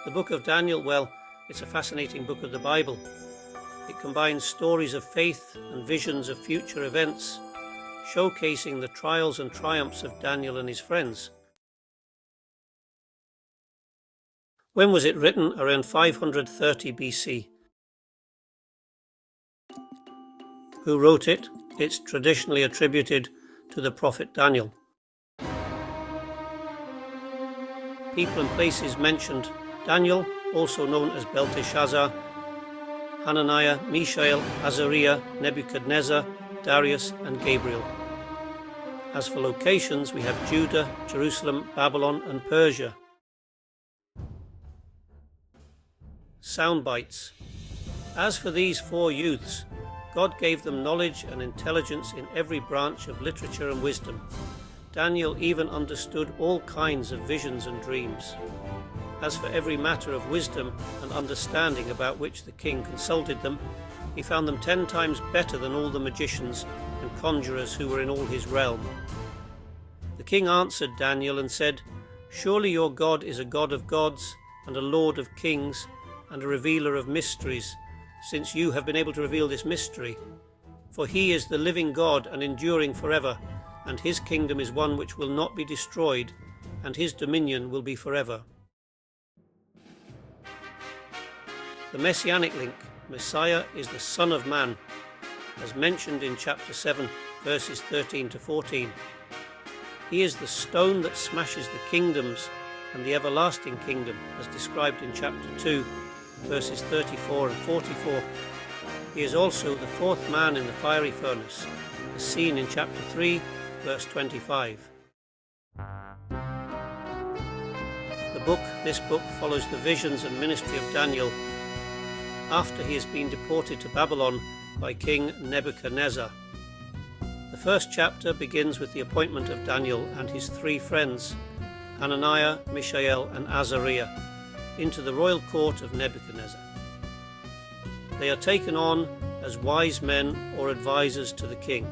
The book of Daniel, well, it's a fascinating book of the Bible. It combines stories of faith and visions of future events, showcasing the trials and triumphs of Daniel and his friends. When was it written? Around 530 BC. Who wrote it? It's traditionally attributed to the prophet Daniel. People and places mentioned: Daniel, also known as Belteshazzar, Hananiah, Mishael, Azariah, Nebuchadnezzar, Darius, and Gabriel. As for locations, we have Judah, Jerusalem, Babylon, and Persia. Soundbites. As for these four youths, God gave them knowledge and intelligence in every branch of literature and wisdom. Daniel even understood all kinds of visions and dreams. As for every matter of wisdom and understanding about which the king consulted them, he found them 10 times better than all the magicians and conjurers who were in all his realm. The king answered Daniel and said, "Surely your God is a God of gods and a Lord of kings and a revealer of mysteries, since you have been able to reveal this mystery. For he is the living God and enduring forever, and his kingdom is one which will not be destroyed, and his dominion will be forever." The Messianic link. Messiah is the Son of Man, as mentioned in chapter 7, verses 13 to 14. He is the stone that smashes the kingdoms and the everlasting kingdom, as described in chapter 2, verses 34 and 44. He is also the fourth man in the fiery furnace, as seen in chapter 3, verse 25. This book follows the visions and ministry of Daniel after he has been deported to Babylon by King Nebuchadnezzar. The first chapter begins with the appointment of Daniel and his 3 friends, Hananiah, Mishael, and Azariah, into the royal court of Nebuchadnezzar. They are taken on as wise men or advisors to the king.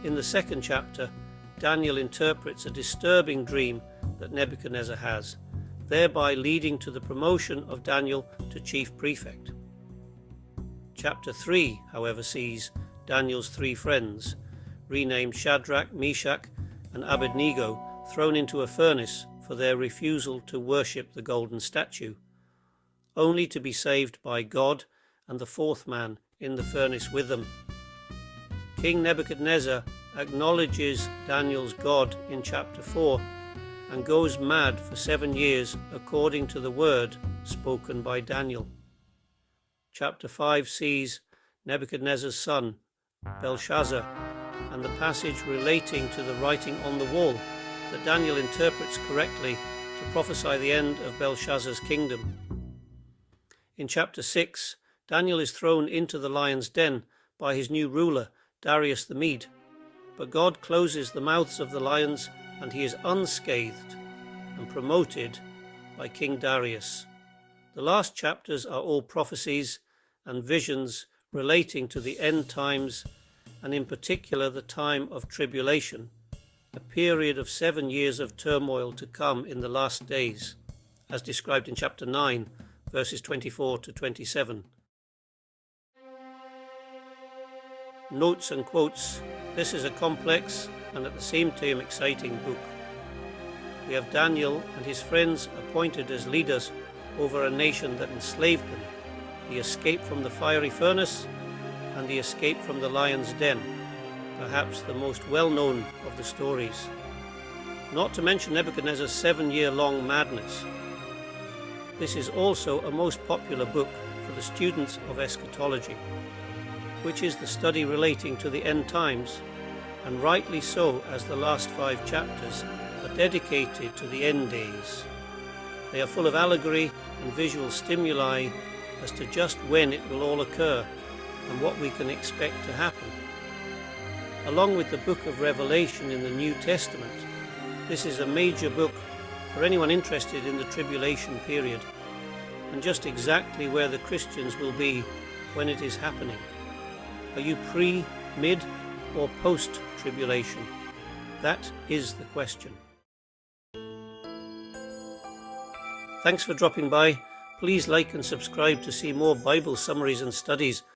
In the second chapter, Daniel interprets a disturbing dream that Nebuchadnezzar has, thereby leading to the promotion of Daniel to chief prefect. Chapter 3, however, sees Daniel's 3 friends, renamed Shadrach, Meshach, and Abednego, thrown into a furnace for their refusal to worship the golden statue, only to be saved by God and the 4th man in the furnace with them. King Nebuchadnezzar acknowledges Daniel's God in chapter 4 and goes mad for 7 years according to the word spoken by Daniel. Chapter 5 sees Nebuchadnezzar's son, Belshazzar, and the passage relating to the writing on the wall that Daniel interprets correctly to prophesy the end of Belshazzar's kingdom. In chapter 6, Daniel is thrown into the lion's den by his new ruler, Darius the Mede, but God closes the mouths of the lions and he is unscathed and promoted by King Darius. The last chapters are all prophecies and visions relating to the end times, and in particular the time of tribulation, a period of 7 years of turmoil to come in the last days, as described in chapter 9, verses 24 to 27. Notes and quotes. This is a complex and at the same time exciting book. We have Daniel and his friends appointed as leaders over a nation that enslaved them, the escape from the fiery furnace, and the escape from the lion's den, perhaps the most well-known of the stories. Not to mention Nebuchadnezzar's 7-year-long madness. This is also a most popular book for the students of eschatology, which is the study relating to the end times, and rightly so, as the last 5 chapters are dedicated to the end days. They are full of allegory and visual stimuli as to just when it will all occur and what we can expect to happen. Along with the book of Revelation in the New Testament, this is a major book for anyone interested in the tribulation period and just exactly where the Christians will be when it is happening. Are you pre, mid, or post-tribulation? That is the question. Thanks for dropping by. Please like and subscribe to see more Bible summaries and studies